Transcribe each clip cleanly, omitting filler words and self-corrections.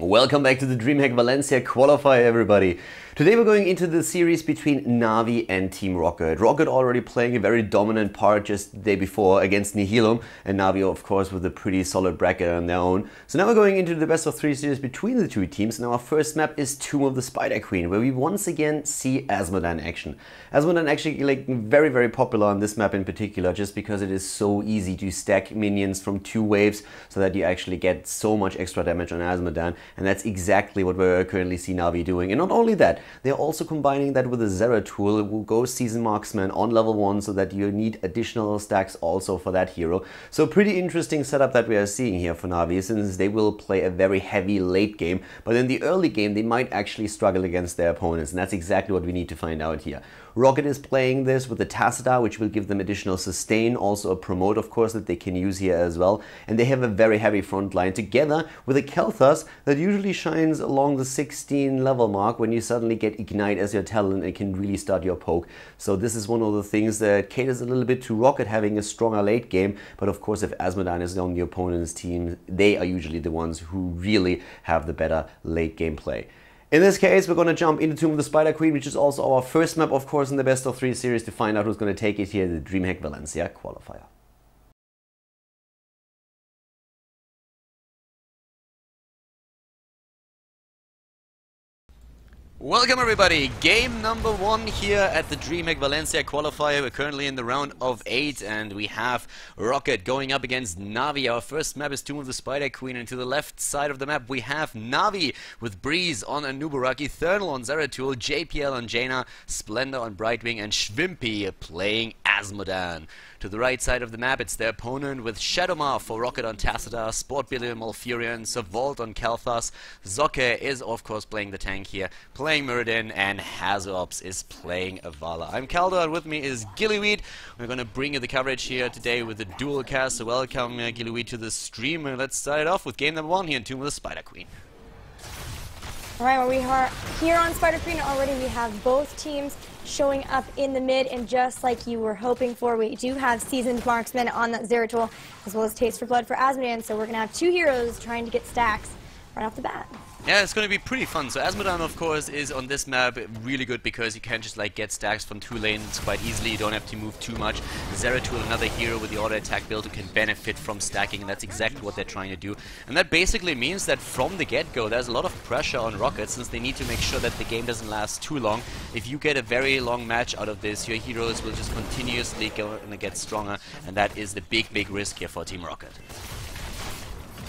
Welcome back to the Dreamhack Valencia Qualifier, everybody. Today we're going into the series between NaVi and Team Roccat. Roccat already playing a very dominant part just the day before against Nihilum, and NaVi of course with a pretty solid bracket on their own. So now we're going into the best of 3 series between the two teams, and our first map is Tomb of the Spider Queen, where we once again see Azmodan action. Azmodan actually very popular on this map in particular, just because it is so easy to stack minions from 2 waves so that you actually get so much extra damage on Azmodan, and that's exactly what we're currently see NaVi doing. And not only that, they're also combining that with a Zera tool. It will go Season Marksman on level 1 so that you need additional stacks also for that hero. So pretty interesting setup that we are seeing here for NaVi, since they will play a very heavy late game, but in the early game they might actually struggle against their opponents, and that's exactly what we need to find out here. Roccat is playing this with the Tassadar, which will give them additional sustain, also a promote of course that they can use here as well, and they have a very heavy front line together with a Khaldor that usually shines along the 16 level mark. When you suddenly get Ignite as your talent, it can really start your poke. So this is one of the things that caters a little bit to Roccat having a stronger late game, but of course if Azmodan is on the opponent's team, they are usually the ones who really have the better late game play. In this case, we're going to jump into Tomb of the Spider Queen, which is also our first map, of course, in the best of 3 series, to find out who's going to take it here, the Dreamhack Valencia Qualifier. Welcome everybody, game number 1 here at the Dreamhack Valencia Qualifier. We're currently in the round of 8 and we have Roccat going up against NaVi. Our first map is Tomb of the Spider Queen, and to the left side of the map we have NaVi with Breeze on Anubarak, Eternal on Zeratul, JPL on Jaina, Splendor on Brightwing, and Shwimpy playing Azmodan. To the right side of the map it's their opponent with Shadowmar for Roccat on Tassadar, Sportbilly on Malfurion, Savolt on Khaldor, Zokke is of course playing the tank here, playing Muradin, and Hazops is playing Avala. I'm Khaldor and with me is Gillyweed. We're going to bring you the coverage here today with the dual cast, so welcome Gillyweed to the stream, and let's start it off with game number 1 here in Tomb of the Spider Queen. Alright, well, we are here on Spider Queen already. We have both teams showing up in the mid, and just like you were hoping for, we do have Seasoned Marksman on that Zeratul, as well as Taste for Blood for Azmodan, so we're going to have 2 heroes trying to get stacks right off the bat. Yeah, it's going to be pretty fun. So Azmodan, of course, is on this map really good because you can just like get stacks from 2 lanes quite easily. You don't have to move too much. Zeratul, another hero with the auto attack build who can benefit from stacking, and that's exactly what they're trying to do. And that basically means that from the get-go there's a lot of pressure on Roccat, since they need to make sure that the game doesn't last too long. If you get a very long match out of this, your heroes will just continuously get stronger, and that is the big risk here for Team Roccat.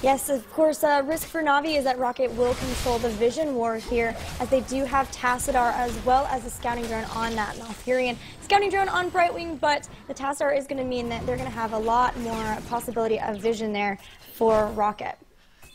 Yes, of course, risk for NaVi is that Roccat will control the Vision War here, as they do have Tassadar as well as a Scouting Drone on that Malfurion. Scouting Drone on Brightwing, but the Tassadar is going to mean that they're going to have a lot more possibility of vision there for Roccat.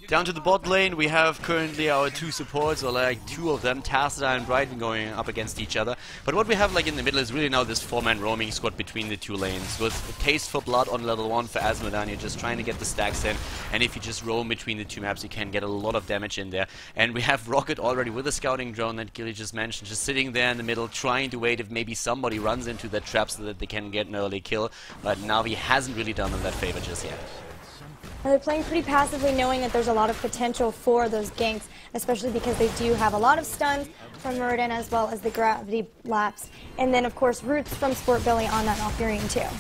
Down to the bot lane, we have currently our 2 supports, or like 2 of them, Tassadar and Brightwing, going up against each other. But what we have like in the middle is really now this 4-man roaming squad between the 2 lanes. With Taste for Blood on level 1 for Azmodan, you're just trying to get the stacks in, and if you just roam between the 2 maps you can get a lot of damage in there. And we have Roccat already with a Scouting Drone that Gilly just mentioned, just sitting there in the middle trying to wait if maybe somebody runs into that trap so that they can get an early kill. But NaVi hasn't really done them that favor just yet. And they're playing pretty passively, knowing that there's a lot of potential for those ganks, especially because they do have a lot of stuns from Muradin as well as the Gravity Lapse. And then, of course, Roots from Sportbilly on that Malfurion too.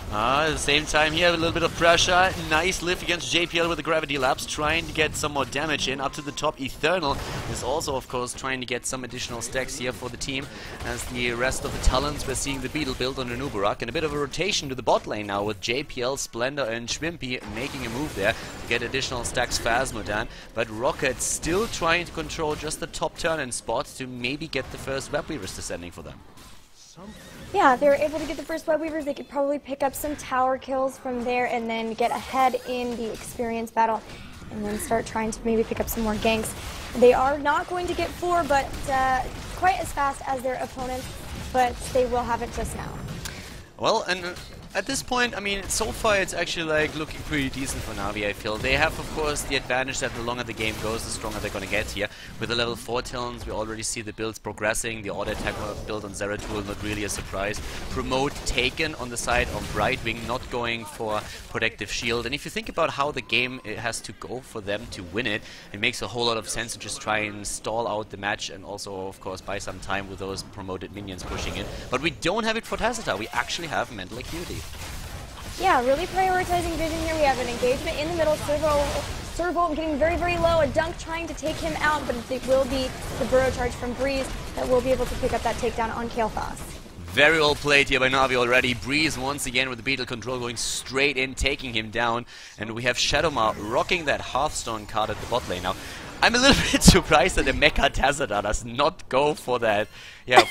At the same time here, a little bit of pressure. Nice lift against JPL with the Gravity Lapse, trying to get some more damage in. Up to the top, Eternal is also, of course, trying to get some additional stacks here for the team. As the rest of the talents, we're seeing the Beetle build on Anubarak, and a bit of a rotation to the bot lane now with JPL, Splendor, and Shwimpy making a move there to get additional stacks for Azmodan. But Roccat still trying to control just the top turn-in spots to maybe get the first Web Weavers descending for them. Yeah, they were able to get the first Web Weavers. They could probably pick up some tower kills from there and then get ahead in the experience battle and then start trying to maybe pick up some more ganks. They are not going to get 4, but quite as fast as their opponents, but they will have it just now. Well, and at this point, I mean, so far it's actually like looking pretty decent for Navi, I feel. They have, of course, the advantage that the longer the game goes, the stronger they're gonna get here. With the level 4 Talons, we already see the builds progressing. The auto attack build on Zeratul, not really a surprise. Promote taken on the side of Brightwing, not going for protective shield. And if you think about how the game has to go for them to win it, it makes a whole lot of sense to just try and stall out the match and also, of course, buy some time with those promoted minions pushing in. But we don't have it for Tacita. We actually have Mental Acuity. Yeah, really prioritizing vision here. We have an engagement in the middle. Servo getting very, very low. A dunk trying to take him out, but it will be the burrow charge from Breeze that will be able to pick up that takedown on Kael'thas. Very well played here by Navi already. Breeze once again with the beetle control going straight in, taking him down. And we have Shadowmar rocking that Hearthstone card at the bot lane. Now, I'm a little bit surprised that the Mecha Tacita does not go for that,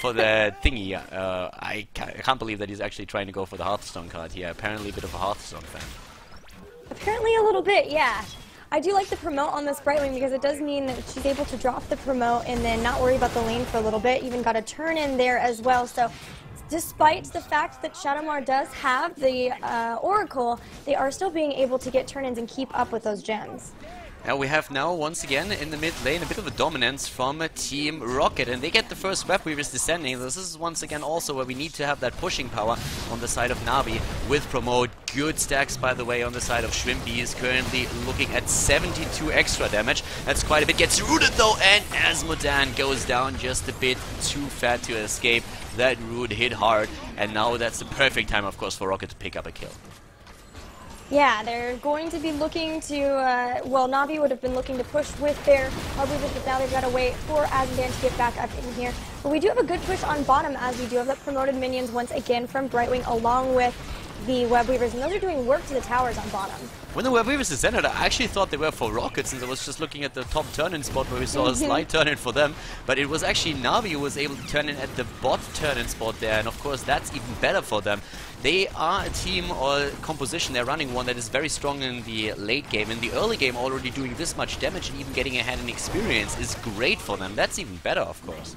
for the thingy. I can't believe that he's actually trying to go for the Hearthstone card here. Apparently a bit of a Hearthstone fan. Apparently a little bit, yeah. I do like the promote on this Brightwing because it does mean that she's able to drop the promote and then not worry about the lane for a little bit. Even got a turn in there as well. So despite the fact that Shadowmar does have the Oracle, they are still being able to get turn-ins and keep up with those gems. Now we have once again in the mid lane a bit of a dominance from Team Roccat, and they get the first Web Weavers descending. This is once again also where we need to have that pushing power on the side of Navi with Promote. Good stacks, by the way, on the side of Shrimpy. He's currently looking at 72 extra damage. That's quite a bit. Gets rooted though, and Asmodan goes down just a bit too fat to escape. That root hit hard, and now that's the perfect time, of course, for Roccat to pick up a kill. Yeah, they're going to be looking to, well, Navi would have been looking to push with their Weavers, but now they've got to wait for Asmodan to get back up in here. But we do have a good push on bottom, as we do have the promoted minions once again from Brightwing, along with the Web Weavers, and those are doing work to the towers on bottom. When the Web Weavers descended, I actually thought they were for Roccat, since I was just looking at the top turn-in spot where we saw a slight turn-in for them. But it was actually Navi who was able to turn in at the bot turn-in spot there, and of course that's even better for them. They are a team or composition, they're running one that is very strong in the late game. In the early game, already doing this much damage and even getting ahead in experience is great for them. That's even better, of course.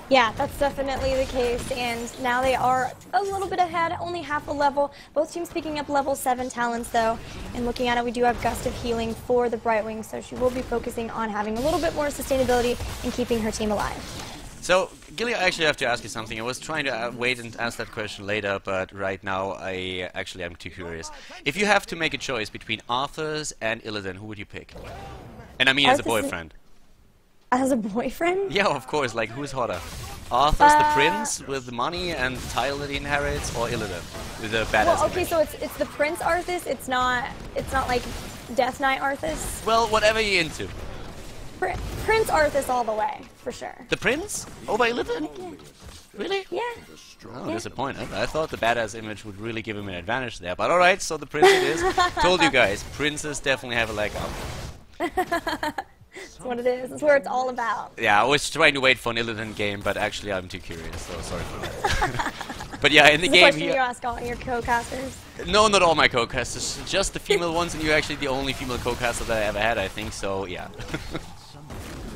Yeah, that's definitely the case, and now they are a little bit ahead, only half a level. Both teams picking up level 7 talents, though, and looking at it, we do have Gust of Healing for the Brightwing, so she will be focusing on having a little bit more sustainability and keeping her team alive. So, Gilly, I actually have to ask you something. I was trying to wait and ask that question later, but right now I actually am too curious. If you have to make a choice between Arthas and Illidan, who would you pick? And I mean as a boyfriend. As a boyfriend? Yeah, of course. Like, who's hotter? Arthas the prince with the money and title that he inherits, or Illidan with the badass? Well, okay, so it's the Prince Arthas. It's not like Death Knight Arthas. Well, whatever you're into. Prince Arthas all the way, for sure. The prince over Illidan? Really? Yeah. Oh, disappointed. I thought the badass image would really give him an advantage there. But alright, so the prince it is. Told you guys, princes definitely have a leg up. That's what it is. That's where it's all about. Yeah, I was trying to wait for an Illidan game, but actually I'm too curious, so sorry for that. But yeah, in the game here... you ask all your co-casters? No, not all my co-casters. Just the female ones, and you're actually the only female co-caster that I ever had, I think, so yeah.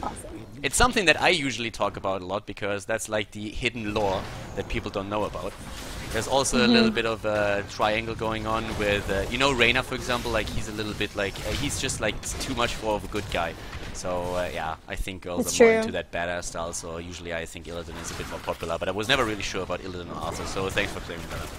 Awesome. It's something that I usually talk about a lot, because that's like the hidden lore that people don't know about. There's also a little bit of a triangle going on with, you know, Reyna, for example, like he's a little bit like, he's just like too much more of a good guy. So yeah, I think girls are more into that badass style, so usually I think Illidan is a bit more popular, but I was never really sure about Illidan or Arthur, so thanks for clearing that up.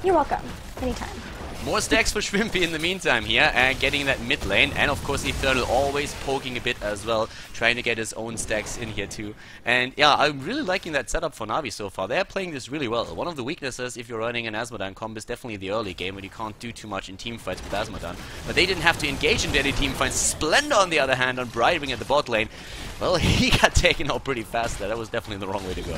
You're welcome. Anytime. More stacks for Shrimpy in the meantime here, and getting that mid lane, and of course Eternal always poking a bit as well, trying to get his own stacks in here too. And yeah, I'm really liking that setup for Navi so far. They're playing this really well. One of the weaknesses if you're running an Asmodan comp is definitely the early game, when you can't do too much in team fights with Asmodan. But they didn't have to engage in any team fights. Splendor, on the other hand, on Brightwing at the bot lane. Well, he got taken out pretty fast there. That was definitely the wrong way to go.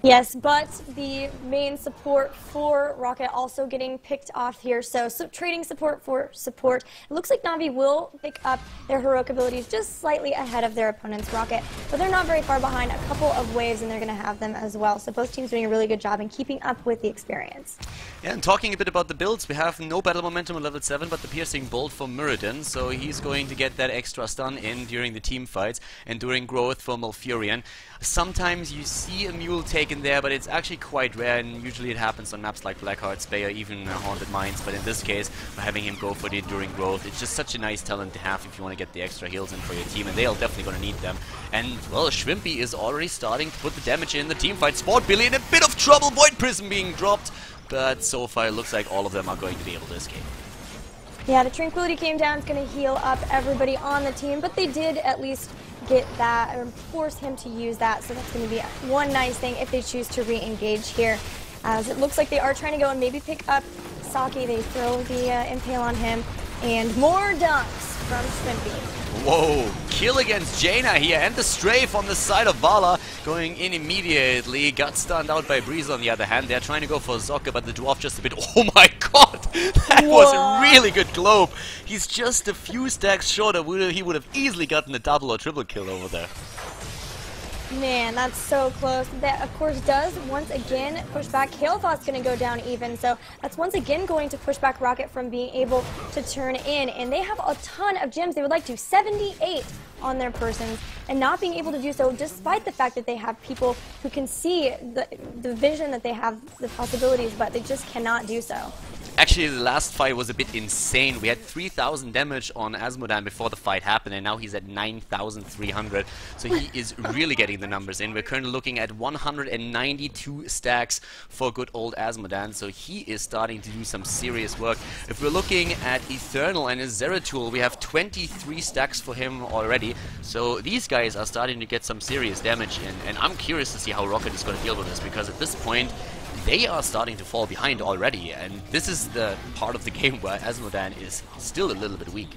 Yes, but the main support for Roccat also getting picked off here. So trading support for support. It looks like Navi will pick up their heroic abilities just slightly ahead of their opponent's Roccat, but they're not very far behind. A couple of waves and they're going to have them as well. So both teams doing a really good job in keeping up with the experience. Yeah, and talking a bit about the builds, we have no battle momentum at level 7, but the piercing bolt for Muradin, so he's going to get that extra stun in during the team fights, and during growth for Malfurion. Sometimes you see a mule take in there, but it's actually quite rare, and usually it happens on maps like Blackheart's Bay or even Haunted Mines. But in this case, by having him go for the Enduring Growth, it's just such a nice talent to have if you want to get the extra heals in for your team, and they are definitely going to need them. And, well, Shrimpy is already starting to put the damage in the team fight. Sport Billy in a bit of trouble, Void Prism being dropped, but so far it looks like all of them are going to be able to escape. Yeah, the Tranquility came down. It's going to heal up everybody on the team, but they did at least get that, or force him to use that, so that's going to be one nice thing if they choose to re-engage here, as it looks like they are trying to go and maybe pick up Saki. They throw the Impale on him, and more dunks from Shrimpy. Whoa, kill against Jaina here, and the strafe on the side of Vala going in immediately. Got stunned out by Breeze on the other hand. They're trying to go for Zocca, but the dwarf just a bit. Oh my god! That was a really good globe. He's just a few stacks short of he would have easily gotten a double or triple kill over there. Man, that's so close. That, of course, does once again push back. Kael'thas's going to go down even, so that's once again going to push back Roccat from being able to turn in. And they have a ton of gems. They would like to 78 on their persons, and not being able to do so despite the fact that they have people who can see the vision that they have, the possibilities, but they just cannot do so. Actually, the last fight was a bit insane. We had 3,000 damage on Asmodan before the fight happened, and now he's at 9,300. So he is really getting the numbers in. We're currently looking at 192 stacks for good old Asmodan, so he is starting to do some serious work. If we're looking at Eternal and his Zeratul, we have 23 stacks for him already. So these guys are starting to get some serious damage in, and I'm curious to see how Roccat is going to deal with this, because at this point, they are starting to fall behind already, and this is the part of the game where Asmodan is still a little bit weak.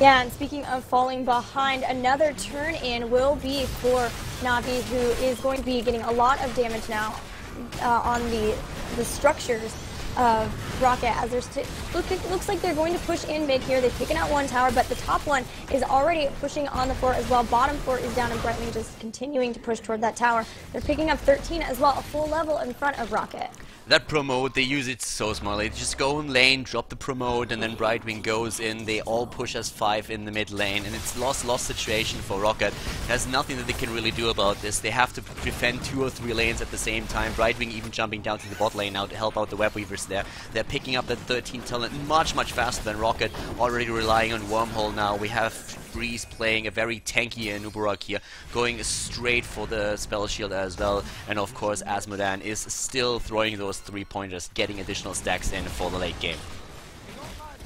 Yeah, and speaking of falling behind, another turn-in will be for NaVi, who is going to be getting a lot of damage now on the structures of Roccat, as it looks like they're going to push in mid here. They've taken out one tower, but the top one is already pushing on the floor as well. Bottom floor is down, and Brightwing just continuing to push toward that tower. They're picking up 13 as well, a full level in front of Roccat. That promote, they use it so smartly. They just go in lane, drop the promote, and then Brightwing goes in. They all push as 5 in the mid lane, and it's lost situation for Roccat. There's nothing that they can really do about this. They have to defend 2 or 3 lanes at the same time. Brightwing even jumping down to the bot lane now to help out the web weavers there. They're picking up that 13 talent much faster than Roccat, already relying on Wormhole now. We have Breeze playing a very tanky Nubarak here, going straight for the spell shield as well, and of course Asmodan is still throwing those 3-pointers, getting additional stacks in for the late game.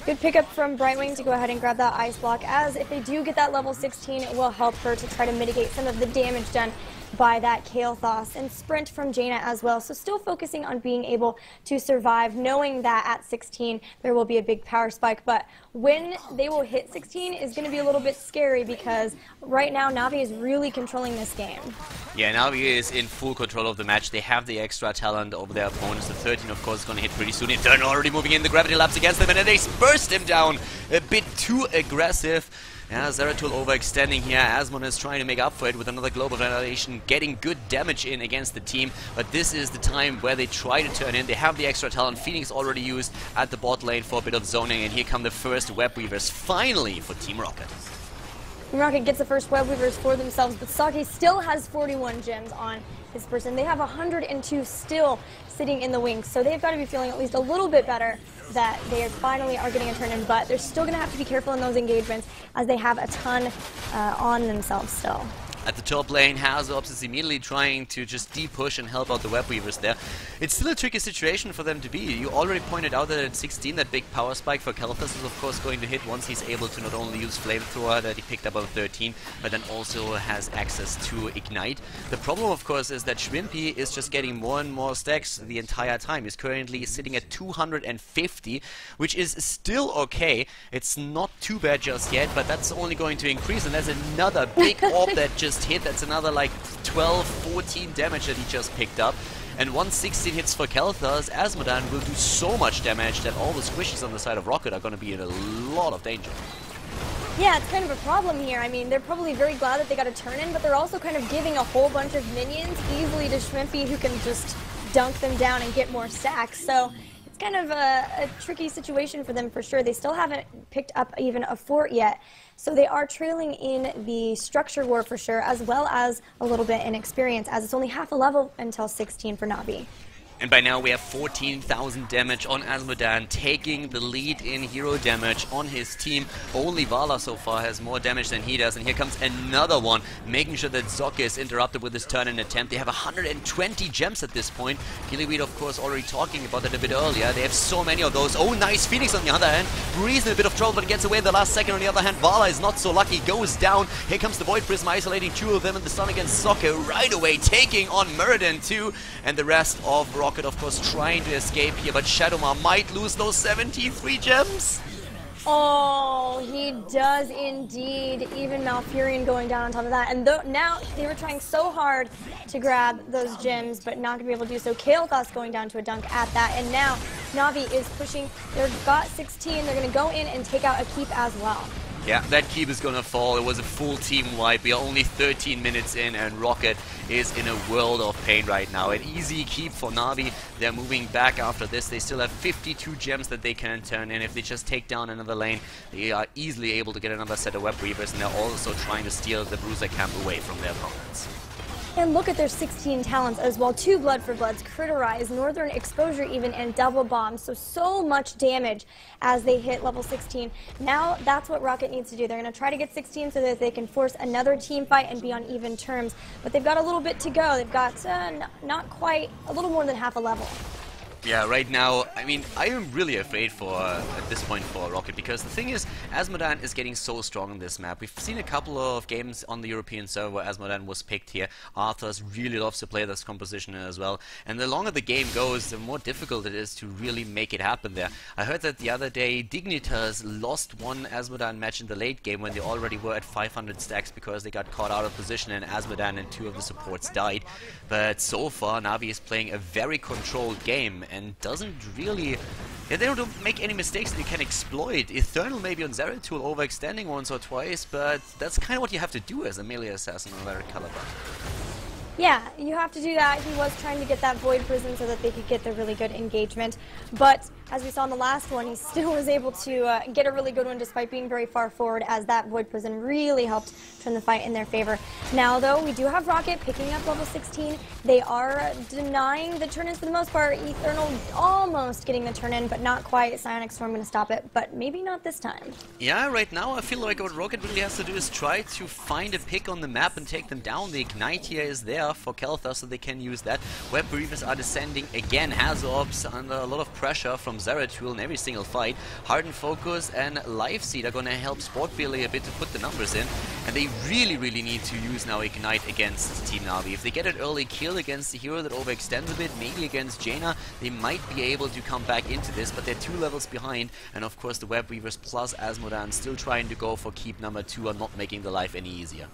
Good pickup from Brightwing to go ahead and grab that ice block, as if they do get that level 16, it will help her to try to mitigate some of the damage done by that Kael'thas, and sprint from Jaina as well. So still focusing on being able to survive, knowing that at 16 there will be a big power spike, but when they will hit 16 is going to be a little bit scary, because right now NaVi is really controlling this game. Yeah, NaVi is in full control of the match. They have the extra talent over their opponents. The 13, of course, is going to hit pretty soon. Eternal already moving in. The gravity lapse against them, and then they burst him down a bit too aggressive. Yeah, Zeratul overextending here. Asmon is trying to make up for it with another Global Annihilation, getting good damage in against the team. But this is the time where they try to turn in. They have the extra talent. Phoenix already used at the bot lane for a bit of zoning, and here come the first web weavers finally for Team Roccat. Team Roccat gets the first web weavers for themselves, but Saki still has 41 gems on his person. They have 102 still sitting in the wings, so they've got to be feeling at least a little bit better that they finally are getting a turn in, but they're still going to have to be careful in those engagements, as they have a ton on themselves still. At the top lane, Hazops is immediately trying to just de-push and help out the web weavers there. It's still a tricky situation for them to be. You already pointed out that at 16, that big power spike for Kael'thas is of course going to hit once he's able to not only use Flamethrower that he picked up on 13, but then also has access to Ignite. The problem of course is that Shrimpy is just getting more and more stacks the entire time. He's currently sitting at 250, which is still okay. It's not too bad just yet, but that's only going to increase, and there's another big orb that just hit. That's another like 12, 14 damage that he just picked up. And once 16 hits for Kael'thas, Asmodan will do so much damage that all the squishes on the side of Roccat are going to be in a lot of danger. Yeah, it's kind of a problem here. I mean, they're probably very glad that they got a turn in, but they're also kind of giving a whole bunch of minions easily to Shrimpy, who can just dunk them down and get more stacks. So it's kind of a tricky situation for them for sure. They still haven't picked up even a fort yet. So they are trailing in the structure war for sure, as well as a little bit in experience, as it's only half a level until 16 for NaVi. And by now we have 14,000 damage on Asmodan, taking the lead in hero damage on his team. Only Vala so far has more damage than he does, and here comes another one, making sure that Zocke is interrupted with his turn and attempt. They have 120 gems at this point. Gillyweed, of course, already talking about that a bit earlier. They have so many of those. Oh, nice. Phoenix on the other hand. Breeze in a bit of trouble, but gets away in the last second. On the other hand, Vala is not so lucky, goes down. Here comes the Void Prism, isolating two of them, and the stun against Zocke right away, taking on Muradin too, and the rest of Roccat, of course, trying to escape here, but Shadowmar might lose those 73 gems. Oh, he does indeed. Even Malfurion going down on top of that. And now they were trying so hard to grab those gems, but not going to be able to do so. Kael'thas going down to a dunk at that. And now NaVi is pushing. They've got 16. They're going to go in and take out a keep as well. Yeah, that keep is gonna fall. It was a full team wipe. We are only 13 minutes in, and Roccat is in a world of pain right now. An easy keep for NaVi. They're moving back after this. They still have 52 gems that they can turn in. If they just take down another lane, they are easily able to get another set of Web Weavers, and they're also trying to steal the Bruiser camp away from their opponents. And look at their 16 talents as well. 2 Blood for Bloods, Criterize, Northern Exposure even, and Double Bomb. So much damage as they hit level 16. Now that's what Roccat needs to do. They're going to try to get 16 so that they can force another team fight and be on even terms. But they've got a little bit to go. They've got not quite, a little more than half a level. Yeah, right now, I mean, I am really afraid for, at this point, for Roccat, because the thing is, Asmodan is getting so strong on this map. We've seen a couple of games on the European server where Asmodan was picked here. Arthas really loves to play this composition as well, and the longer the game goes, the more difficult it is to really make it happen there. I heard that the other day, Dignitas lost one Asmodan match in the late game when they already were at 500 stacks because they got caught out of position and Asmodan and 2 of the supports died. But so far, NaVi is playing a very controlled game, and doesn't really... Yeah, they don't make any mistakes that you can exploit. Eternal maybe on Zeratul overextending once or twice, but that's kind of what you have to do as a melee assassin on their caliber. Yeah, you have to do that. He was trying to get that Void Prism so that they could get the really good engagement. But as we saw in the last one, he still was able to get a really good one despite being very far forward, as that Void Prism really helped turn the fight in their favor. Now, though, we do have Roccat picking up level 16. They are denying the turn-ins for the most part. Eternal almost getting the turn-in, but not quite. Psionic Storm going to stop it, but maybe not this time. Yeah, right now I feel like what Roccat really has to do is try to find a pick on the map and take them down. The Ignite here is there for Kael'thas, so they can use that. Web Reavers are descending again. Hazorbs under a lot of pressure from Zeratul in every single fight. Hardened Focus and Lifeseed are going to help Sportbilly a bit to put the numbers in, and they really need to use now Ignite against Team NaVi. If they get an early kill against the hero that overextends a bit, maybe against Jaina, they might be able to come back into this, but they're 2 levels behind, and of course the Web Weavers plus Asmodan still trying to go for keep number 2 are not making the life any easier.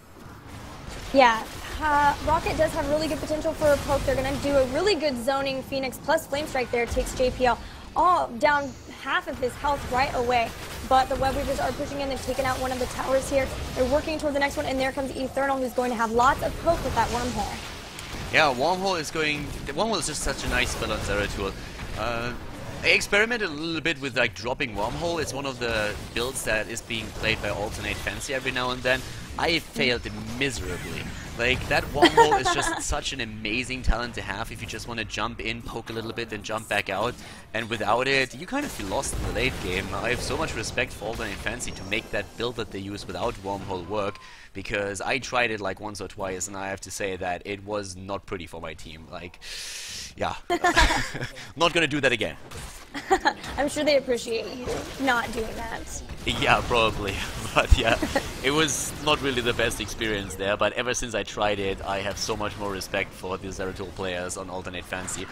Yeah, Roccat does have really good potential for a poke. They're going to do a really good zoning Phoenix plus Flame Strike there. Takes JPL all down half of his health right away. But the Web Weavers are pushing in. They've taken out one of the towers here. They're working toward the next one, and there comes Eternal, who's going to have lots of poke with that Wormhole. Yeah, Wormhole is going... The Wormhole is just such a nice spell on Zeratul. I experimented a little bit with like dropping Wormhole. It's one of the builds that is being played by Alternate Fancy every now and then. I failed miserably. Like, that Wormhole is just such an amazing talent to have if you just want to jump in, poke a little bit, and jump back out. And without it, you kind of feel lost in the late game. I have so much respect for Alternate Fancy to make that build that they use without Wormhole work, because I tried it like once or twice, and I have to say that it was not pretty for my team. Like, yeah. Not gonna do that again. I'm sure they appreciate you not doing that. Yeah, probably. But yeah, it was not really the best experience there, but ever since I tried it, I have so much more respect for the Zeratul players on Alternate Fancy.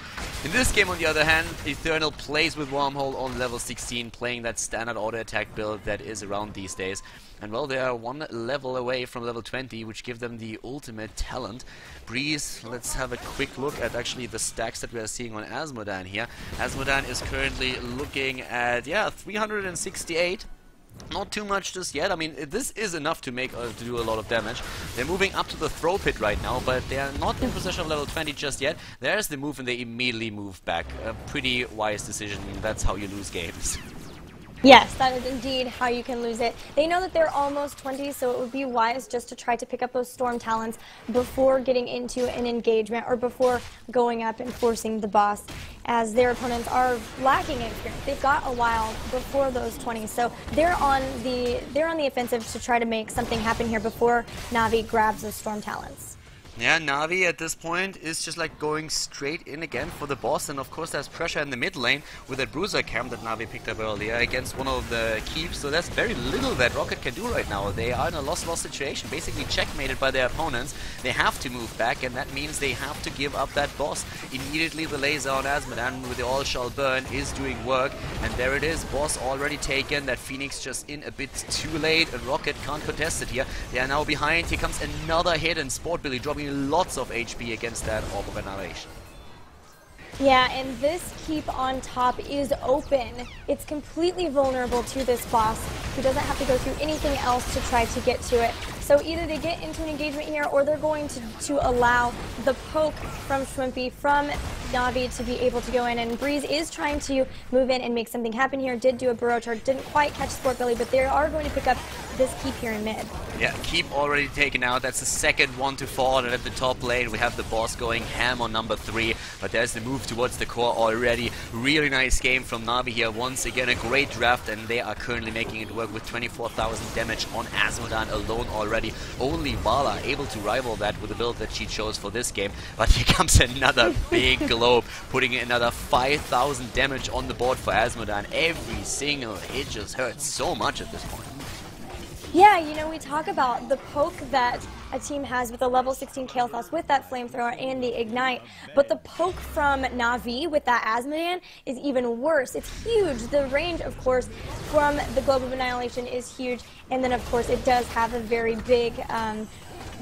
In this game, on the other hand, Eternal plays with Wormhole on level 16, playing that standard auto attack build that is around these days. And well, they are 1 level away from level 20, which give them the ultimate talent. Breeze, let's have a quick look at actually the stacks that we are seeing on Asmodan here. Asmodan is currently looking at, yeah, 368. Not too much just yet. I mean, this is enough to make to do a lot of damage. They're moving up to the throw pit right now, but they are not in possession of level 20 just yet. There's the move, and they immediately move back. A pretty wise decision. That's how you lose games. Yes, that is indeed how you can lose it. They know that they're almost 20, so it would be wise just to try to pick up those Storm Talons before getting into an engagement or before going up and forcing the boss, as their opponents are lacking experience. They've got a while before those 20, so they're on the offensive to try to make something happen here before NaVi grabs those Storm Talons. Yeah, NaVi at this point is just like going straight in again for the boss, and of course there's pressure in the mid lane with that bruiser camp that NaVi picked up earlier against one of the keeps, so there's very little that Roccat can do right now. They are in a loss-loss situation, basically checkmated by their opponents. They have to move back, and that means they have to give up that boss. Immediately the laser on Azmodan with the All Shall Burn is doing work, and there it is, boss already taken. That Phoenix just in a bit too late, and Roccat can't contest it here. They are now behind. Here comes another hit, and Sportbilly dropping lots of HP against that Orb of Annihilation. Yeah, and this keep on top is open. It's completely vulnerable to this boss, who doesn't have to go through anything else to try to get to it. So either they get into an engagement here, or they're going to allow the poke from Schwimpy, from NaVi to be able to go in. And Breeze is trying to move in and make something happen here. Did do a burrow charge, didn't quite catch Sportbilly, but they are going to pick up this keep here in mid. Yeah, keep already taken out. That's the second one to fall, and at the top lane we have the boss going ham on number 3. But there's the move towards the core already. Really nice game from NaVi here. Once again, a great draft, and they are currently making it work with 24,000 damage on Azmodan alone already. Only Vala able to rival that with the build that she chose for this game. But here comes another big globe, putting another 5,000 damage on the board for Azmodan. Every single hit just hurts so much at this point. Yeah, you know, we talk about the poke that a team has with a level 16 Kael'thas with that flamethrower and the ignite, but the poke from NaVi with that Azmodan is even worse. It's huge. The range, of course, from the Globe of Annihilation is huge, and then, of course, it does have a very big,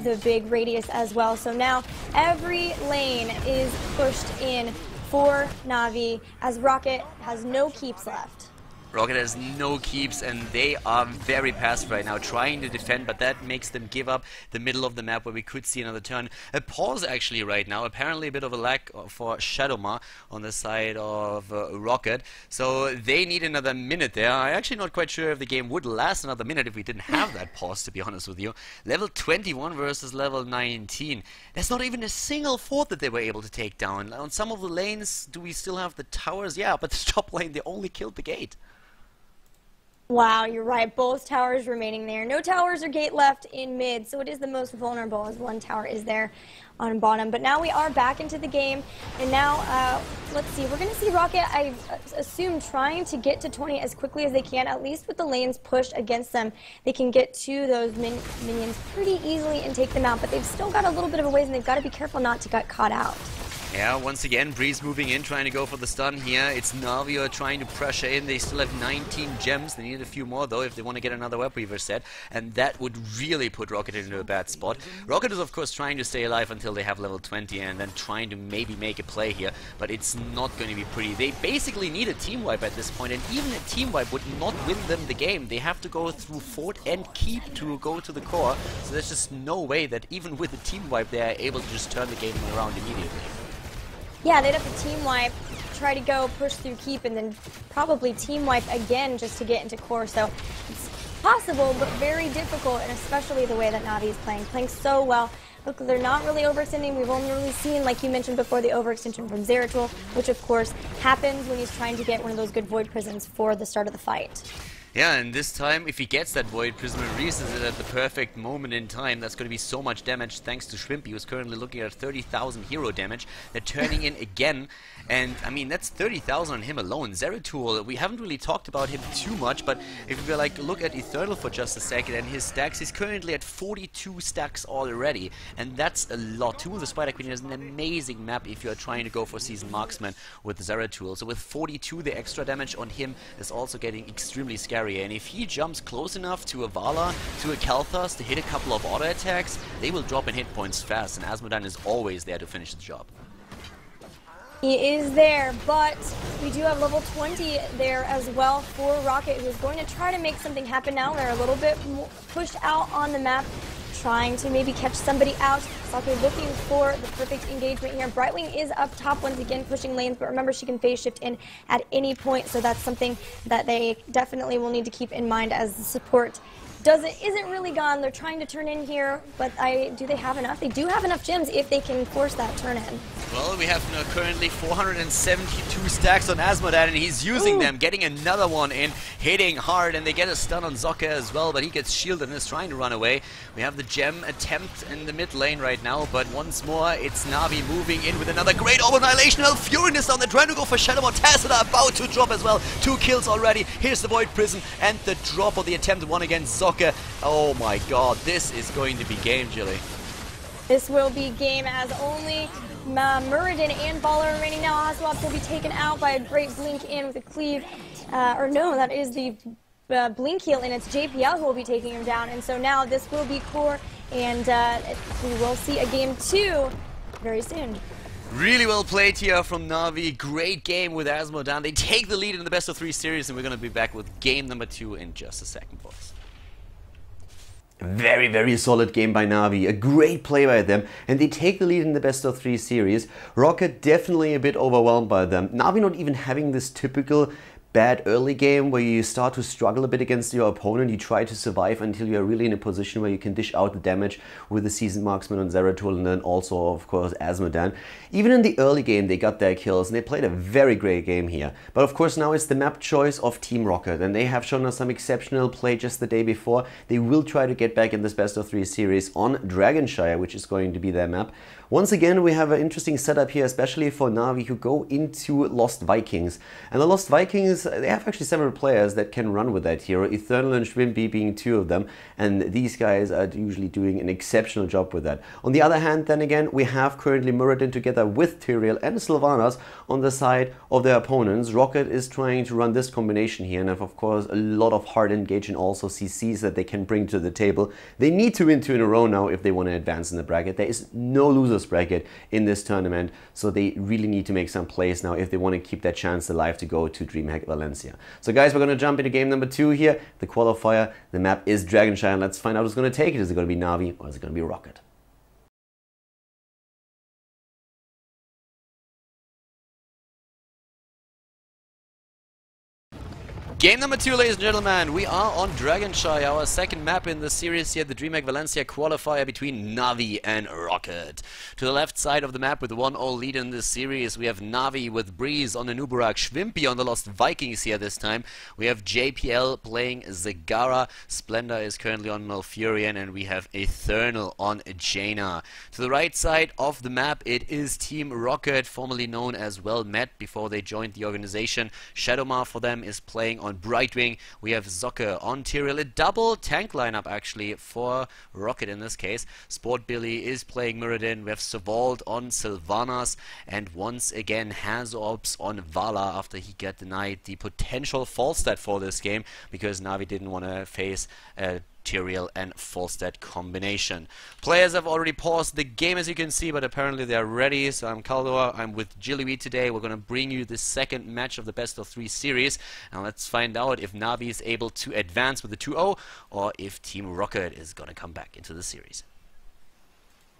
the big radius as well. So now every lane is pushed in for NaVi, as Roccat has no keeps left. Roccat has no keeps, and they are very passive right now, trying to defend, but that makes them give up the middle of the map where we could see another turn. A pause actually right now, apparently a bit of a lag for Shadowma on the side of Roccat, so they need another minute there. I'm actually not quite sure if the game would last another minute if we didn't have that pause, to be honest with you. Level 21 versus level 19. There's not even a single fort that they were able to take down. On some of the lanes, do we still have the towers? Yeah, but the top lane, they only killed the gate. Wow, you're right. Both towers remaining there. No towers or gate left in mid, so it is the most vulnerable, as one tower is there on bottom. But now we are back into the game, and now, let's see, we're going to see Roccat, I assume, trying to get to 20 as quickly as they can, at least with the lanes pushed against them. They can get to those minions pretty easily and take them out, but they've still got a little bit of a ways, and they've got to be careful not to get caught out. Yeah, once again, Breeze moving in, trying to go for the stun here. It's NaVi who are trying to pressure in. They still have 19 gems. They need a few more, though, if they want to get another Web Weaver set. And that would really put Roccat into a bad spot. Roccat is, of course, trying to stay alive until they have level 20 and then trying to maybe make a play here. But it's not going to be pretty. They basically need a team wipe at this point, and even a team wipe would not win them the game. They have to go through fort and keep to go to the core. So there's just no way that even with a team wipe, they are able to just turn the game around immediately. Yeah, they'd have to team wipe, try to go push through keep, and then probably team wipe again just to get into core. So it's possible, but very difficult, and especially the way that NaVi is playing so well. Look, they're not really overextending. We've only really seen, like you mentioned before, the overextension from Zeratul, which of course happens when he's trying to get one of those good Void Prisms for the start of the fight. Yeah, and this time, if he gets that Void Prism and releases it at the perfect moment in time, that's going to be so much damage thanks to Schwimpy, who's currently looking at 30,000 hero damage. They're turning in again, and I mean, that's 30,000 on him alone. Zeratul, we haven't really talked about him too much, but if we like look at Eternal for just a second and his stacks, he's currently at 42 stacks already, and that's a lot. Tomb of the Spider Queen is an amazing map if you're trying to go for Seasoned Marksman with Zeratul. So with 42, the extra damage on him is also getting extremely scary. And if he jumps close enough to a Vala, to a Kael'thas to hit a couple of auto attacks, they will drop in hit points fast, and Azmodan is always there to finish the job. He is there, but we do have level 20 there as well for Roccat, who's going to try to make something happen now. They're a little bit pushed out on the map, trying to maybe catch somebody out. Soccer looking for the perfect engagement here. Brightwing is up top once again, pushing lanes, but remember she can phase shift in at any point, so that's something that they definitely will need to keep in mind as the support isn't really gone. They're trying to turn in here, but do they have enough? They do have enough gems if they can force that turn in. Well, we have currently 472 stacks on Asmodan, and he's using them, getting another one in, hitting hard, and they get a stun on Zocca as well, but he gets shielded and is trying to run away. We have the gem attempt in the mid lane right now, but once more, it's Navi moving in with another great Orb Annihilation. Furion is down there, trying to go for Shadow Mode. Tassadar about to drop as well. 2 kills already. Here's the Void Prison, and the drop of the attempted one against Zocca. Oh my god, this is going to be game, Jilly. This will be game as only Muradin and Baller remaining now. Haswap will be taken out by a great blink in with a cleave. Or no, that is the blink heal, and it's JPL who will be taking him down. And so now this will be core, and we will see a game 2 very soon. Really well played here from Navi. Great game with Asmodan. They take the lead in the best of 3 series, and we're going to be back with game number 2 in just a second, boys. Very, very solid game by Navi. A great play by them, and they take the lead in the best of 3 series. Roccat definitely a bit overwhelmed by them. Navi not even having this typical bad early game where you start to struggle a bit against your opponent. You try to survive until you're really in a position where you can dish out the damage with the Seasoned Marksman on Zeratul, and then also, of course, Asmodan. Even in the early game, they got their kills, and they played a very great game here. But of course, now it's the map choice of Team Roccat, and they have shown us some exceptional play just the day before. They will try to get back in this best of 3 series on Dragonshire, which is going to be their map. Once again, we have an interesting setup here, especially for Navi, who go into Lost Vikings. And the Lost Vikings, they have actually several players that can run with that hero, Eternal and Shrimpy being 2 of them, and these guys are usually doing an exceptional job with that. On the other hand, then again, we have currently Muradin together with Tyrael and Sylvanas on the side of their opponents. Roccat is trying to run this combination here, and have, of course, a lot of hard engage and also CCs that they can bring to the table. They need to win 2 in a row now if they want to advance in the bracket. There is no losers bracket in this tournament, so they really need to make some plays now if they want to keep that chance alive to go to Dreamhack Valencia. So guys, we're going to jump into game number 2 here, the qualifier. The map is Dragonshire, and let's find out who's going to take it. Is it going to be Navi or is it going to be Roccat? Game number 2, ladies and gentlemen. We are on Dragonshire, our second map in the series here, the Dreamhack Valencia qualifier between Navi and Roccat. To the left side of the map with the 1-0 lead in this series, we have Navi with Breeze on the Nubarak, Shrimpy on the Lost Vikings here this time. We have JPL playing Zagara, Splendor is currently on Malfurion, and we have Eternal on Jaina. To the right side of the map, it is Team Roccat, formerly known as Met before they joined the organization. Shadowmar for them is playing on Brightwing. We have Zocca on Tyrael, a double tank lineup actually for Roccat in this case. Sport Billy is playing Muradin. We have Savold on Sylvanas, and once again Hazorbs on Vala after he got denied the potential false stat for this game because Navi didn't want to face Tyrael and Falstad combination. Players have already paused the game, as you can see, but apparently they're ready. So I'm Khaldor, I'm with Jilly today. We're going to bring you the second match of the best of 3 series, and let's find out if Navi is able to advance with the 2-0 or if Team Roccat is going to come back into the series.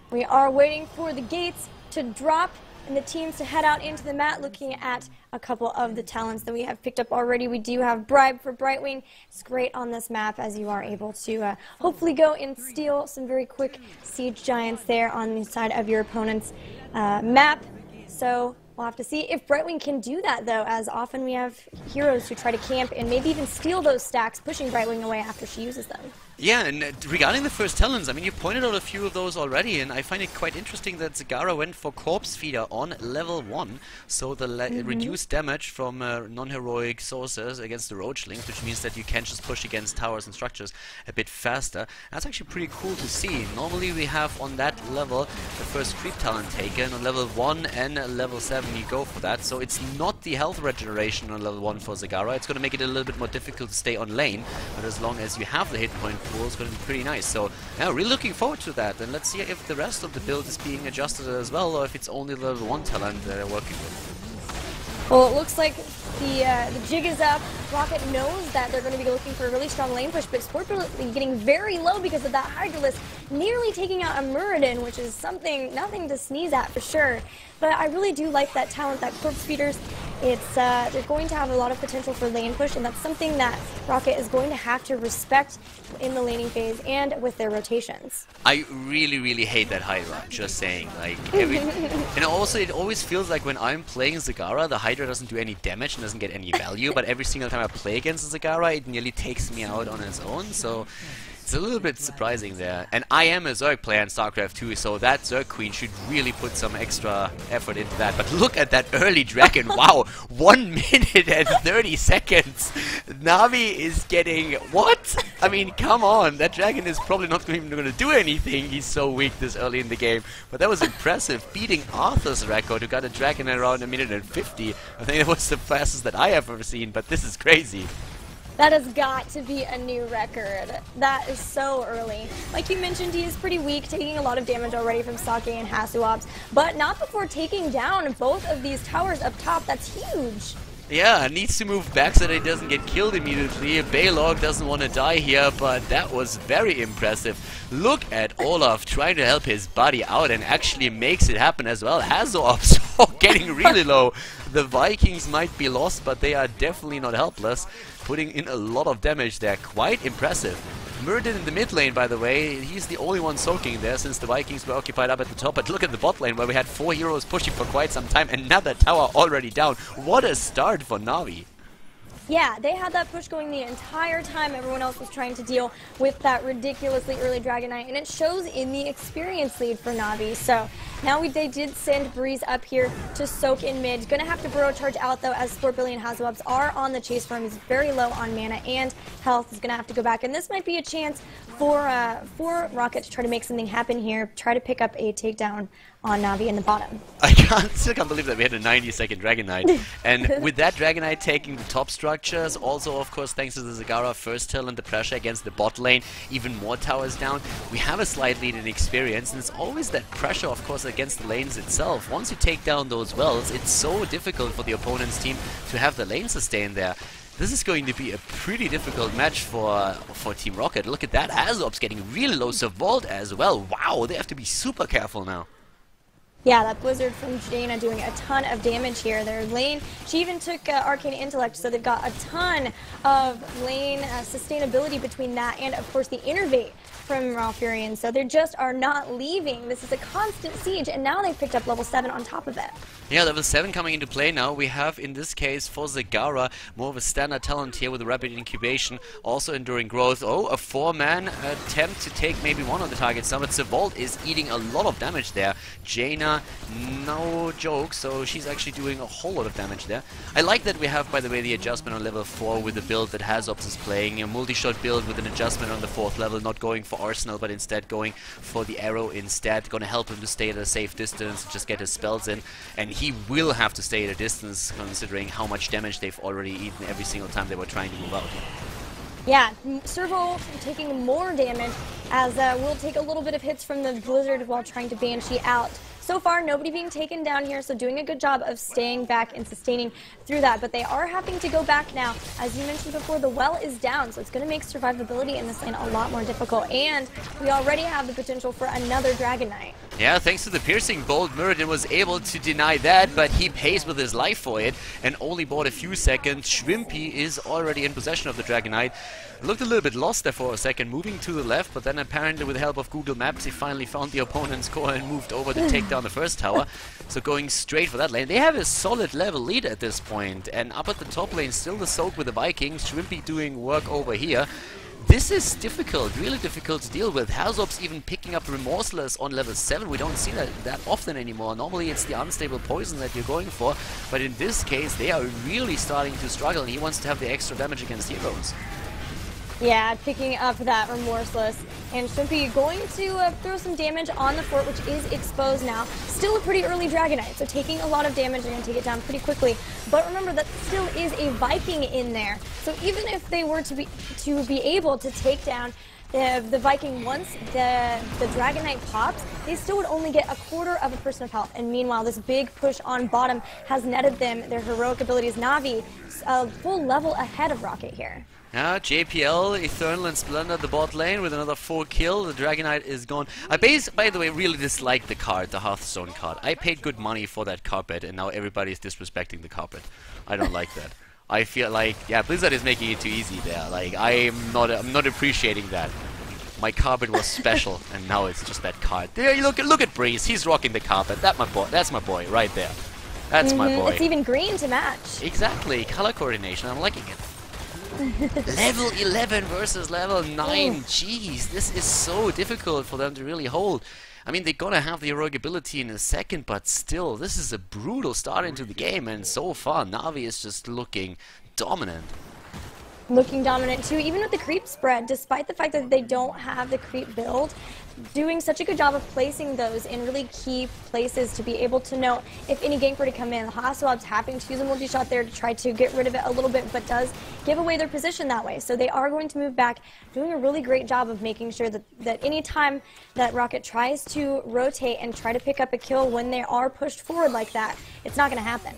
We are waiting for the gates to drop and the teams to head out into the mat, looking at a couple of the talents that we have picked up already. We do have Bribe for Brightwing. It's great on this map as you are able to hopefully go and steal some very quick siege giants there on the side of your opponent's map. So we'll have to see if Brightwing can do that, though, as often we have heroes who try to camp and maybe even steal those stacks, pushing Brightwing away after she uses them. Yeah, and regarding the first talents, I mean, you pointed out a few of those already, and I find it quite interesting that Zagara went for Corpse Feeder on level 1, so the reduced damage from non-heroic sources against the Roachlings, which means that you can just push against towers and structures a bit faster. That's actually pretty cool to see. Normally we have on that level the first creep talent taken. On level 1 and level 7 you go for that, so it's not the health regeneration on level 1 for Zagara. It's going to make it a little bit more difficult to stay on lane, but as long as you have the hit point pool is going to be pretty nice. So yeah, really looking forward to that. And let's see if the rest of the build is being adjusted as well, or if it's only the level 1 talent that they're working with. Well, it looks like the jig is up. Roccat knows that they're going to be looking for a really strong lane push, but Sportbilly getting very low because of that Hydralisk, nearly taking out a Muradin, which is nothing to sneeze at for sure. But I really do like that talent, that Corpse Feeders. They're going to have a lot of potential for lane push, and that's something that Roccat is going to have to respect in the laning phase and with their rotations. I really hate that Hydra, just saying. Like, and also it always feels like when I'm playing Zagara, the Hydra doesn't do any damage and doesn't get any value, but every single time I play against Zagara, it nearly takes me out on its own, so it's a little bit surprising there. And I am a Zerg player in StarCraft 2, so that Zerg Queen should really put some extra effort into that. But look at that early dragon. Wow, 1 minute and 30 seconds. NaVi is getting... What? I mean, come on. That dragon is probably not even going to do anything. He's so weak this early in the game. But that was impressive. Beating Arthur's record, who got a dragon in around 1 minute and 50. I think that was the fastest that I have ever seen, but this is crazy. That has got to be a new record. That is so early. Like you mentioned, he is pretty weak, taking a lot of damage already from Sake and Hasuops, but not before taking down both of these towers up top. That's huge. Yeah, needs to move back so that he doesn't get killed immediately. Baylog doesn't want to die here, but that was very impressive. Look at Olaf trying to help his buddy out and actually makes it happen as well. Hasuops getting really low. The Vikings might be lost, but they are definitely not helpless. Putting in a lot of damage there. Quite impressive. Muradin in the mid lane, by the way, he's the only one soaking there since the Vikings were occupied up at the top. But look at the bot lane where we had 4 heroes pushing for quite some time. Another tower already down. What a start for NaVi. Yeah, they had that push going the entire time. Everyone else was trying to deal with that ridiculously early Dragon Knight, and it shows in the experience lead for NaVi. So now they did send Breeze up here to soak in mid. Gonna have to burrow charge out though, as Sportbilly and Hasuops are on the chase for him. He's very low on mana and health. He's gonna have to go back, and this might be a chance for Roccat to try to make something happen here. Try to pick up a takedown on NaVi in the bottom. I still can't believe that we had a 90-second Dragon Knight. And with that Dragon Knight taking the top structures, also of course thanks to the Zagara first hill and the pressure against the bot lane, even more towers down, we have a slight lead in experience, and it's always that pressure of course against the lanes itself. Once you take down those wells, it's so difficult for the opponent's team to have the lane sustain there. This is going to be a pretty difficult match for Team Roccat. Look at that, Hasuops getting really low, Savolt as well. Wow, they have to be super careful now. Yeah, that Blizzard from Jaina doing a ton of damage here. Their lane, she even took Arcane Intellect, so they've got a ton of lane sustainability between that and, of course, the Innervate from Raw Furion. So they just are not leaving. This is a constant siege, and now they've picked up level 7 on top of it. Yeah, level 7 coming into play now. We have, in this case, for Zagara, more of a standard talent here with a rapid incubation, also enduring growth. Oh, a 4-man attempt to take maybe one of the targets now, but Savolt is eating a lot of damage there. Jaina, no joke, so she's actually doing a whole lot of damage there. I like that we have, by the way, the adjustment on level 4 with the build that Hasuops is playing. A multi-shot build with an adjustment on the 4th level, not going for Arsenal, but instead going for the arrow instead. Gonna help him to stay at a safe distance and just get his spells in. And he will have to stay at a distance, considering how much damage they've already eaten every single time they were trying to move out. Yeah, Servo taking more damage, as we'll take a little bit of hits from the Blizzard while trying to Banshee out. So far, nobody being taken down here, so doing a good job of staying back and sustaining through that. But they are having to go back now. As you mentioned before, the well is down, so it's going to make survivability in this lane a lot more difficult. And we already have the potential for another Dragon Knight. Yeah, thanks to the piercing bolt, Muradin was able to deny that, but he pays with his life for it and only bought a few seconds. Shrimpy is already in possession of the Dragon Knight. Looked a little bit lost there for a second, moving to the left, but then apparently with the help of Google Maps he finally found the opponent's core and moved over to take down the first tower. So going straight for that lane. They have a solid level lead at this point, and up at the top lane still the soak with the Vikings. Shrimpy doing work over here. This is difficult, really difficult to deal with. Hasuops even picking up Remorseless on level 7. We don't see that often anymore. Normally it's the unstable poison that you're going for, but in this case they are really starting to struggle, and he wants to have the extra damage against heroes. Yeah, picking up that Remorseless, and Shrimpy going to throw some damage on the fort, which is exposed now. Still a pretty early Dragon Knight, so taking a lot of damage. They're going to take it down pretty quickly. But remember, that still is a Viking in there. So even if they were to be able to take down the Viking, once the Dragon Knight pops, they still would only get a quarter of a person of health. And meanwhile, this big push on bottom has netted them their heroic abilities. NaVi, a full level ahead of Roccat here. Yeah, JPL, Eternal and Splendor the bot lane with another 4 kill. The Dragon Knight is gone. I by the way, really dislike the card, the Hearthstone card. I paid good money for that carpet, and now everybody is disrespecting the carpet. I don't like that. I feel like, yeah, Blizzard is making it too easy there. Like, I'm not appreciating that. My carpet was special, and now it's just that card. There, you look at Breeze. He's rocking the carpet. That's my boy right there. That's my boy. It's even green to match. Exactly, color coordination. I'm liking it. Level 11 versus level 9. Jeez, this is so difficult for them to really hold. I mean, they're gonna have the heroic ability in a second, but still, this is a brutal start into the game, and so far, NaVi is just looking dominant. Looking dominant too, even with the creep spread, despite the fact that they don't have the creep build, doing such a good job of placing those in really key places to be able to know if any gank were to come in. Hasselhoff's having to use a multi-shot there to try to get rid of it a little bit, but does give away their position that way. So they are going to move back, doing a really great job of making sure that any time that Roccat tries to rotate and try to pick up a kill when they are pushed forward like that, it's not going to happen.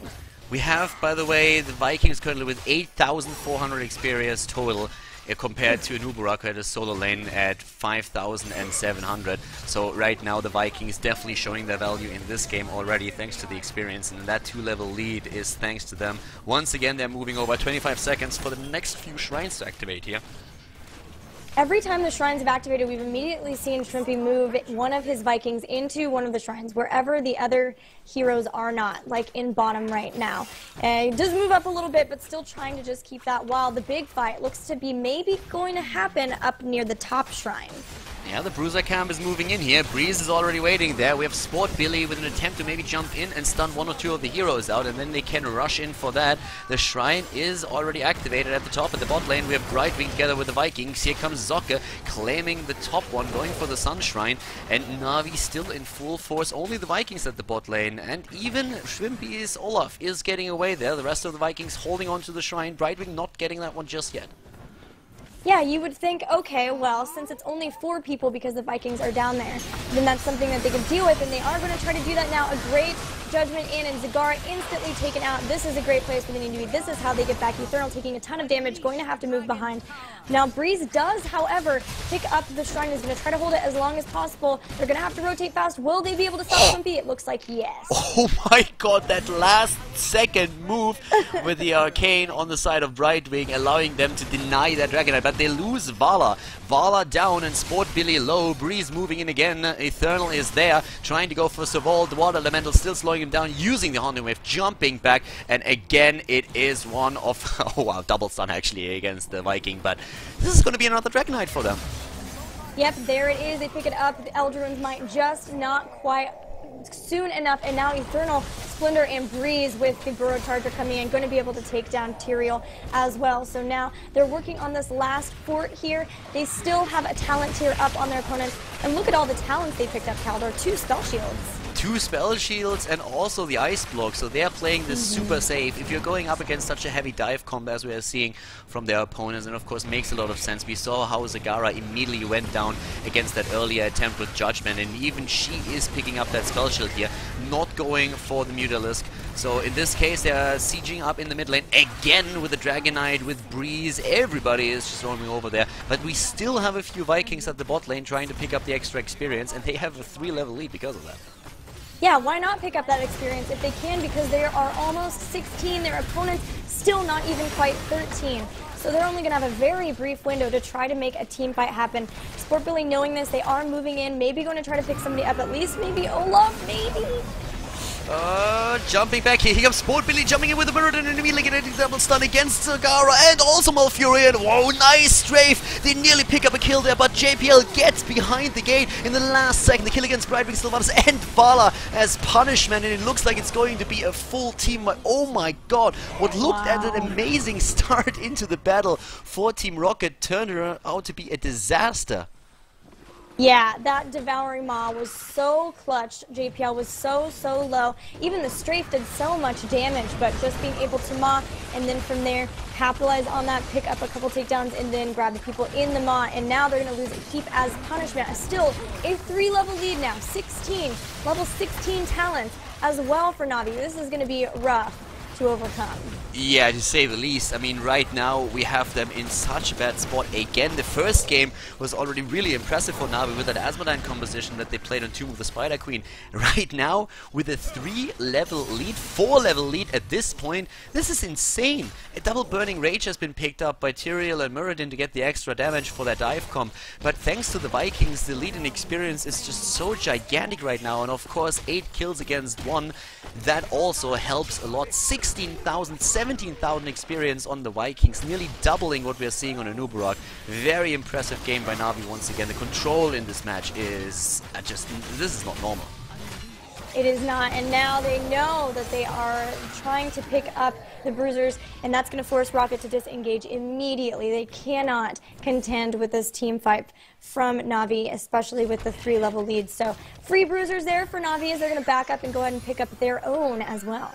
We have, by the way, the Vikings currently with 8,400 experience total compared to Nuburak at a solo lane at 5,700. So right now the Vikings definitely showing their value in this game already thanks to the experience, and that 2-level lead is thanks to them. Once again, they're moving over 25 seconds for the next few shrines to activate here. Every time the shrines have activated, we've immediately seen Shrimpy move one of his Vikings into one of the shrines, wherever the other heroes are not, like in bottom right now. He does move up a little bit, but still trying to just keep that, while the big fight looks to be maybe going to happen up near the top shrine. Yeah, the Bruiser camp is moving in here. Breeze is already waiting there. We have Sport Billy with an attempt to maybe jump in and stun 1 or 2 of the heroes out, and then they can rush in for that. The shrine is already activated at the top. At the bot lane, we have Brightwing together with the Vikings. Here comes Zocke claiming the top one, going for the Sun Shrine, and NaVi still in full force. Only the Vikings at the bot lane, and even Shrimpy's Olaf is getting away there. The rest of the Vikings holding on to the shrine. Brightwing not getting that one just yet. Yeah, you would think, okay, well, since it's only 4 people because the Vikings are down there, then that's something that they can deal with, and they are going to try to do that now. A great judgment in, and Zagara instantly taken out. This is a great place for the need to be. This is how they get back. Eternal taking a ton of damage, going to have to move behind. Now, Breeze does, however, pick up the shrine. Is going to try to hold it as long as possible. They're going to have to rotate fast. Will they be able to stop Shrimpy? It looks like yes. Oh my god, that last second move with the Arcane on the side of Brightwing, allowing them to deny that Dragon Knight, but they lose Vala. Vala down and Sport Billy low. Breeze moving in again. Eternal is there, trying to go for Savold. The Water Elemental still slowing him down, using the Haunting Wave, jumping back, and again it is one of... oh wow, double stun actually against the Viking, but this is going to be another Dragon Knight for them. Yep, there it is. They pick it up. The Eldrarunes might just not quite soon enough, and now Eternal, Splendor, and Breeze with the Burrow Charger coming in, going to be able to take down Tyrael as well. So now they're working on this last fort here. They still have a talent tier up on their opponents, and look at all the talents they picked up, Khaldor. 2 spell shields. 2 spell shields and also the ice block, so they're playing this super safe. If you're going up against such a heavy dive combo as we are seeing from their opponents, and of course makes a lot of sense. We saw how Zagara immediately went down against that earlier attempt with Judgment, and even she is picking up that spell shield here, not going for the Mutalisk. So in this case they're sieging up in the mid lane again with the Dragon Knight, with Breeze. Everybody is just roaming over there, but we still have a few Vikings at the bot lane trying to pick up the extra experience, and they have a 3-level lead because of that. Yeah, why not pick up that experience if they can, because they are almost 16, their opponents still not even quite 13. So they're only going to have a very brief window to try to make a team fight happen. Sport Billy knowing this, they are moving in, maybe going to try to pick somebody up, at least maybe Olaf, maybe. Jumping back here. Here comes Sport Billy jumping in with a mirror and immediately getting a double stun against Zagara and also Malfurion. Whoa, nice strafe. They nearly pick up a kill there, but JPL gets behind the gate in the last second. The kill against Brightwing, Sylvanas and Vala as punishment, and it looks like it's going to be a full team. Oh my god, what looked at an amazing start into the battle for Team Roccat turned out to be a disaster. Yeah, that Devouring Maw was so clutch. JPL was so low. Even the strafe did so much damage, but just being able to maw, and then from there capitalize on that, pick up a couple takedowns, and then grab the people in the Maw. And now they're going to lose a keep as punishment. Still a 3-level lead now, 16, level 16 talents as well for NaVi. This is going to be rough to overcome. Yeah, to say the least. I mean, right now we have them in such a bad spot again. The first game was already really impressive for NaVi with that Asmodine composition that they played on Tomb of the Spider Queen. Right now, with a 3-level lead, 4-level lead at this point, this is insane. A double Burning Rage has been picked up by Tyrael and Muradin to get the extra damage for their dive comp. But thanks to the Vikings, the lead in experience is just so gigantic right now. And of course, 8 kills against 1. That also helps a lot. 16,000, 17,000 experience on the Vikings, nearly doubling what we're seeing on Anubarak. Very impressive game by NaVi once again. The control in this match is this is not normal. It is not, and now they know that they are trying to pick up the Bruisers, and that's going to force Roccat to disengage immediately. They cannot contend with this team fight from NaVi, especially with the 3-level lead. So free Bruisers there for NaVi as they're going to back up and go ahead and pick up their own as well.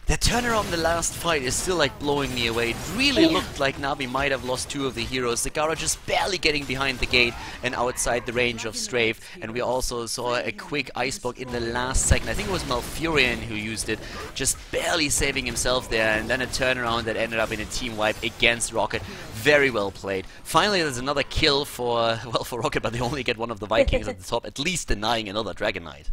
The turnaround in the last fight is still like blowing me away. It really looked like NaVi might have lost 2 of the heroes. Zagara just barely getting behind the gate and outside the range of Strafe. And we also saw a quick ice block in the last second. I think it was Malfurion who used it, just barely saving himself there. And then a turnaround that ended up in a team wipe against Roccat. Very well played. Finally, there's another kill for Roccat, but they only get one of the Vikings at the top, at least denying another Dragon Knight.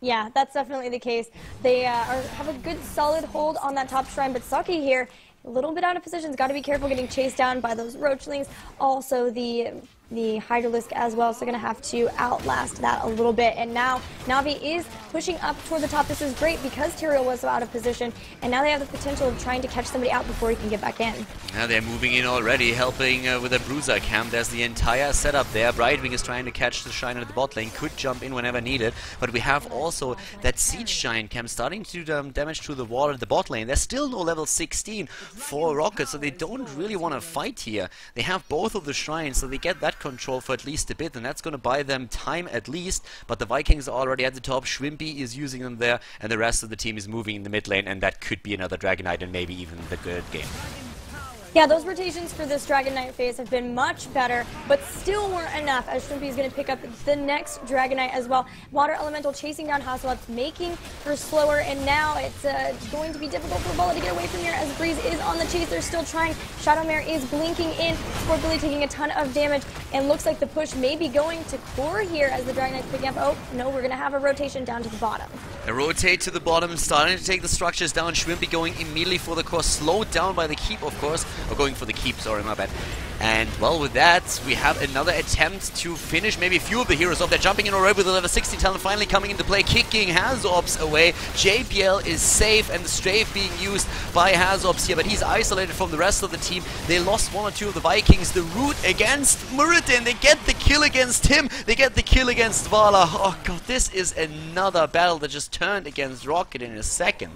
Yeah, that's definitely the case. They have a good solid hold on that top shrine, but Saki here, a little bit out of position. Got to be careful getting chased down by those Roachlings. Also the Hydralisk as well, so they're going to have to outlast that a little bit. And now NaVi is pushing up toward the top. This is great because Tyrael was so out of position, and now they have the potential of trying to catch somebody out before he can get back in. Now they're moving in already, helping with a Bruiser camp. There's the entire setup there. Brightwing is trying to catch the Shine at the bot lane, could jump in whenever needed, but we have also that Siege Giant camp starting to do damage to the wall at the bot lane. There's still no level 16 for Roccat, so they don't really want to fight here. They have both of the shrines, so they get that control for at least a bit, and that's going to buy them time at least, but the Vikings are already at the top. Shrimpy is using them there, and the rest of the team is moving in the mid lane, and that could be another Dragon Knight and maybe even the good game. Yeah, those rotations for this Dragon Knight phase have been much better, but still weren't enough as Shrimpy is going to pick up the next Dragon Knight as well. Water Elemental chasing down Hasselhoff, making her slower, and now it's going to be difficult for Bola to get away from here as Breeze is on the chase. They're still trying. Shadowmare is blinking in. Scorpilly taking a ton of damage, and looks like the push may be going to core here as the Dragon Knight's picking up. Oh, no, we're going to have a rotation down to the bottom. A rotate to the bottom, starting to take the structures down. Shrimpy going immediately for the core, slowed down by the keep, of course. Or going for the keep, sorry, my bad. And, well, with that, we have another attempt to finish maybe a few of the heroes off. They're jumping in already with the level 60 talent finally coming into play, kicking Hazorps away. JPL is safe, and the strafe being used by Hazorps here, but he's isolated from the rest of the team. They lost 1 or 2 of the Vikings. The root against Muradin, they get the kill against him. They get the kill against Vala. Oh, God, this is another battle that just turned against Roccat in a second.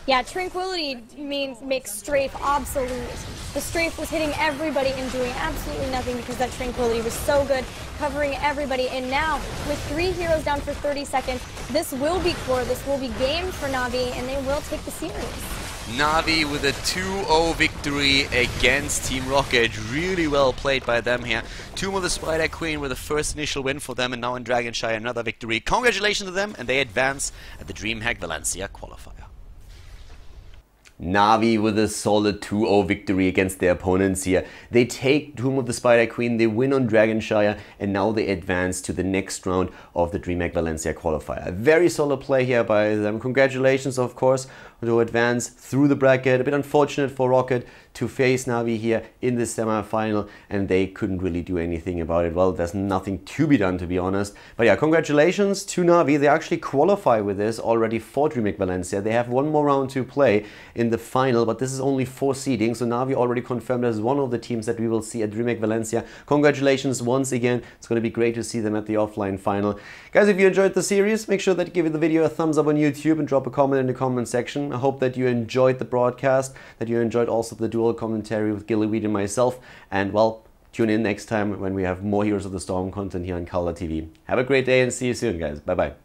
Yeah, Tranquility makes Strafe obsolete. The Strafe was hitting everybody and doing absolutely nothing because that Tranquility was so good, covering everybody. And now, with 3 heroes down for 30 seconds, this will be core, this will be game for NaVi, and they will take the series. NaVi with a 2-0 victory against Team Roccat. Really well played by them here. Tomb of the Spider Queen with the first initial win for them, and now in Dragonshire another victory. Congratulations to them, and they advance at the Dreamhack Valencia Qualifier. NaVi with a solid 2-0 victory against their opponents here. They take Tomb of the Spider Queen, they win on Dragonshire, and now they advance to the next round of the Dreamhack Valencia Qualifier. A very solid play here by them. Congratulations, of course, to advance through the bracket. A bit unfortunate for Roccat to face NaVi here in the semi-final, and they couldn't really do anything about it. Well, there's nothing to be done, to be honest. But yeah, congratulations to NaVi. They actually qualify with this already for Dreamhack Valencia. They have 1 more round to play in the final, but this is only 4 seeding, so NaVi already confirmed as one of the teams that we will see at Dreamhack Valencia. Congratulations once again. It's going to be great to see them at the offline final. Guys, if you enjoyed the series, make sure that you give the video a thumbs up on YouTube and drop a comment in the comment section. I hope that you enjoyed the broadcast, that you enjoyed also the dual commentary with Gillyweed and myself, and well, tune in next time when we have more Heroes of the Storm content here on Khaldor TV. Have a great day and see you soon, guys. Bye bye.